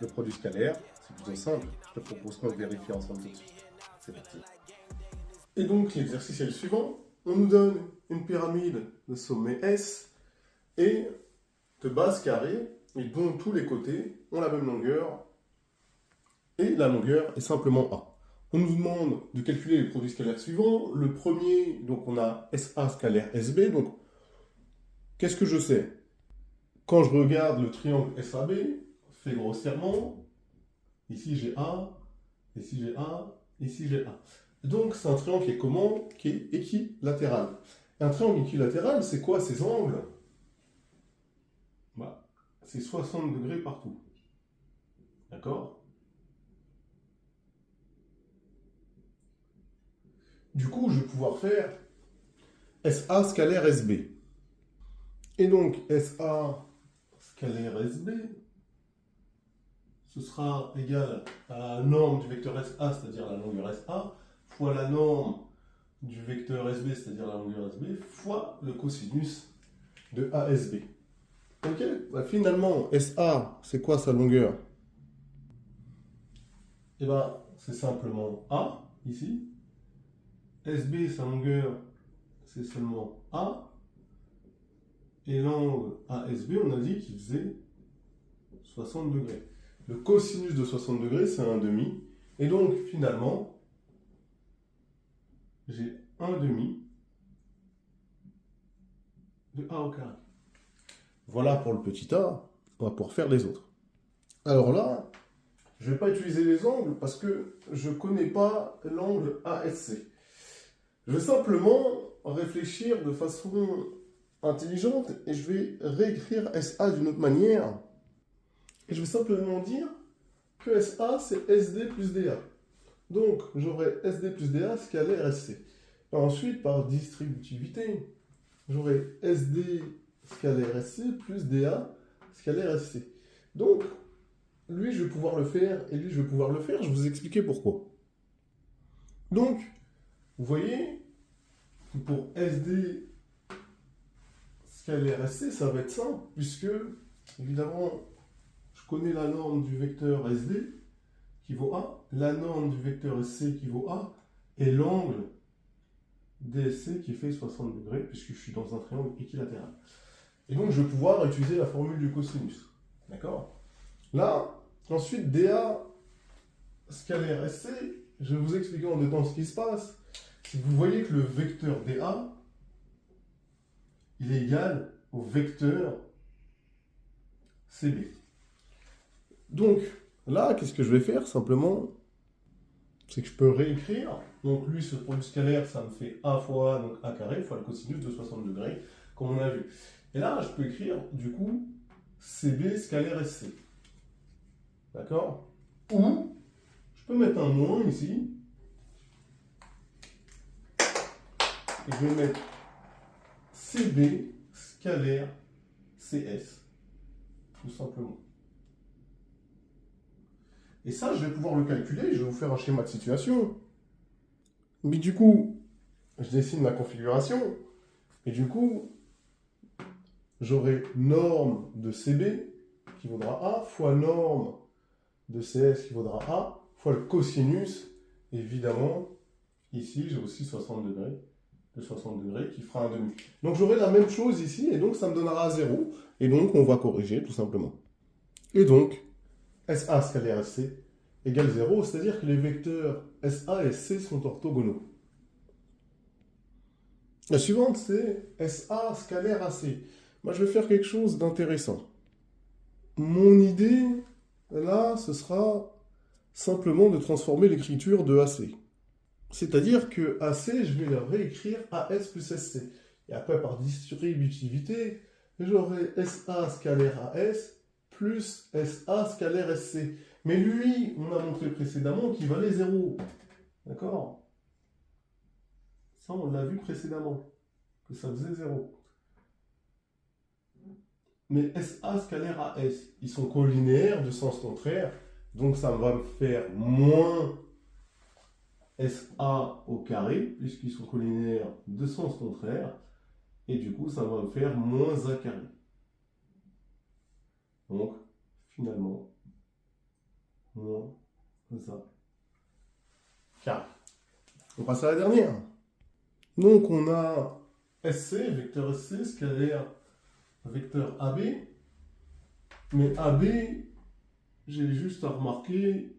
le produit scalaire, c'est plutôt simple. Je te propose qu'on le vérifie ensemble tout de suite. C'est parti. Et donc l'exercice est le suivant. On nous donne une pyramide de sommet S et de base carrée, et dont tous les côtés ont la même longueur, et la longueur est simplement A. On nous demande de calculer les produits scalaires suivants. Le premier, donc on a SA scalaire SB. Donc, qu'est-ce que je sais? Quand je regarde le triangle SAB, fait grossièrement, ici j'ai A, ici j'ai A, ici j'ai A. Donc c'est un triangle qui est comment? Qui est équilatéral. Et un triangle équilatéral, c'est quoi ces angles? Bah, c'est 60 degrés partout. D'accord? Du coup, je vais pouvoir faire SA scalaire SB. Et donc, SA scalaire SB, ce sera égal à la norme du vecteur SA, c'est-à-dire la longueur SA, fois la norme du vecteur SB, c'est-à-dire la longueur SB, fois le cosinus de ASB. Ok? Bah, finalement, SA, c'est quoi sa longueur? Eh bien, c'est simplement A, ici. SB, sa longueur, c'est seulement A. Et l'angle ASB, on a dit qu'il faisait 60 degrés. Le cosinus de 60 degrés, c'est 1,5. Et donc, finalement, j'ai 1,5 de A au carré. Voilà pour le petit a. On va pouvoir faire les autres. Alors là, je ne vais pas utiliser les angles parce que je ne connais pas l'angle ASC. Je vais simplement réfléchir de façon intelligente et je vais réécrire SA d'une autre manière. Et je vais simplement dire que SA, c'est SD plus DA. Donc, j'aurai SD plus DA scalaire SC. Et ensuite, par distributivité, j'aurai SD scalaire SC plus DA scalaire SC. Donc, lui, je vais pouvoir le faire et lui, je vais pouvoir le faire. Je vais vous expliquer pourquoi. Donc, vous voyez, pour SD scalaire SC, ça va être simple, puisque, évidemment, je connais la norme du vecteur SD qui vaut A, la norme du vecteur SC qui vaut A, et l'angle DSC qui fait 60 degrés, puisque je suis dans un triangle équilatéral. Et donc, je vais pouvoir utiliser la formule du cosinus. D'accord? Là, ensuite, DA scalaire SC, je vais vous expliquer en deux temps ce qui se passe. Si vous voyez que le vecteur DA, il est égal au vecteur CB. Donc, là, qu'est-ce que je vais faire simplement? C'est que je peux réécrire. Donc, lui, ce produit scalaire, ça me fait A fois donc A carré fois le cosinus de 60 degrés, comme on a vu. Et là, je peux écrire, du coup, CB scalaire SC. D'accord? Ou, je peux mettre un moins ici. Et je vais mettre CB scalaire CS. Tout simplement. Et ça, je vais pouvoir le calculer, je vais vous faire un schéma de situation. Mais du coup, je dessine ma configuration, et du coup, j'aurai norme de CB qui vaudra A, fois norme de CS qui vaudra A, fois le cosinus, évidemment, ici, j'ai aussi 60 degrés, de 60 degrés qui fera un demi. Donc j'aurai la même chose ici, et donc ça me donnera 0, et donc on va corriger tout simplement. Et donc, SA scalaire SC égale 0, c'est-à-dire que les vecteurs SA et C sont orthogonaux. La suivante, c'est SA scalaire AC. Moi, je vais faire quelque chose d'intéressant. Mon idée, là, ce sera simplement de transformer l'écriture de AC. C'est-à-dire que AC, je vais le réécrire AS plus SC. Et après, par distributivité, j'aurai SA scalaire AS plus SA scalaire SC. Mais lui, on a montré précédemment qu'il valait 0. D'accord? Ça, on l'a vu précédemment, que ça faisait 0. Mais SA scalaire AS, ils sont colinéaires de sens contraire, donc ça va me faire moins SA au carré, puisqu'ils sont colinéaires de sens contraire, et du coup, ça va me faire moins A carré. Donc, finalement, moins A carré. On passe à la dernière. Donc on a SC, vecteur SC, scalaire, vecteur AB. Mais AB, j'ai juste à remarquer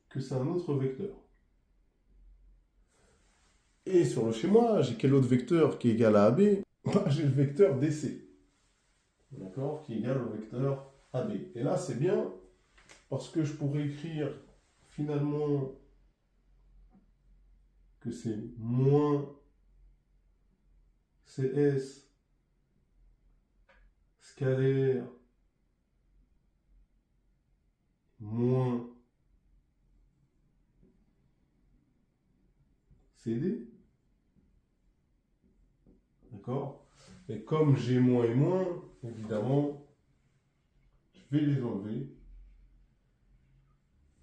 que c'est un autre vecteur. Et sur le schéma, j'ai quel autre vecteur qui est égal à AB? J'ai le vecteur DC. D'accord? Qui est égal au vecteur AB. Et là, c'est bien, parce que je pourrais écrire finalement que c'est moins CS scalaire moins CD. D'accord? Et comme j'ai moins et moins, évidemment, je vais les enlever.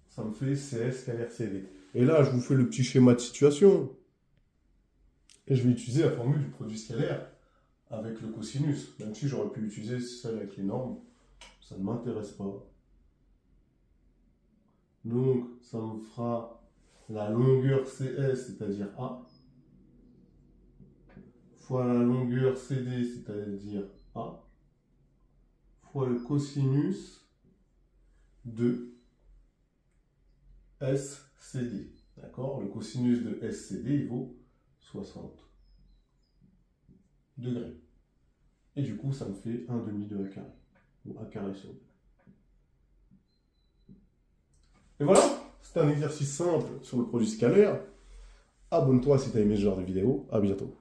Ça me fait CS scalaire CD. Et là, je vous fais le petit schéma de situation. Et je vais utiliser la formule du produit scalaire avec le cosinus. Même si j'aurais pu utiliser celle avec les normes, ça ne m'intéresse pas. Donc, ça me fera la longueur CS, c'est-à-dire A, fois la longueur CD, c'est-à-dire A, fois le cosinus de SCD. D'accord? Le cosinus de SCD, il vaut 60 degrés. Et du coup, ça me fait 1/2 de A carré. Ou A carré sur 2. Et voilà, c'est un exercice simple sur le produit scalaire. Abonne-toi si tu as aimé ce genre de vidéo. À bientôt.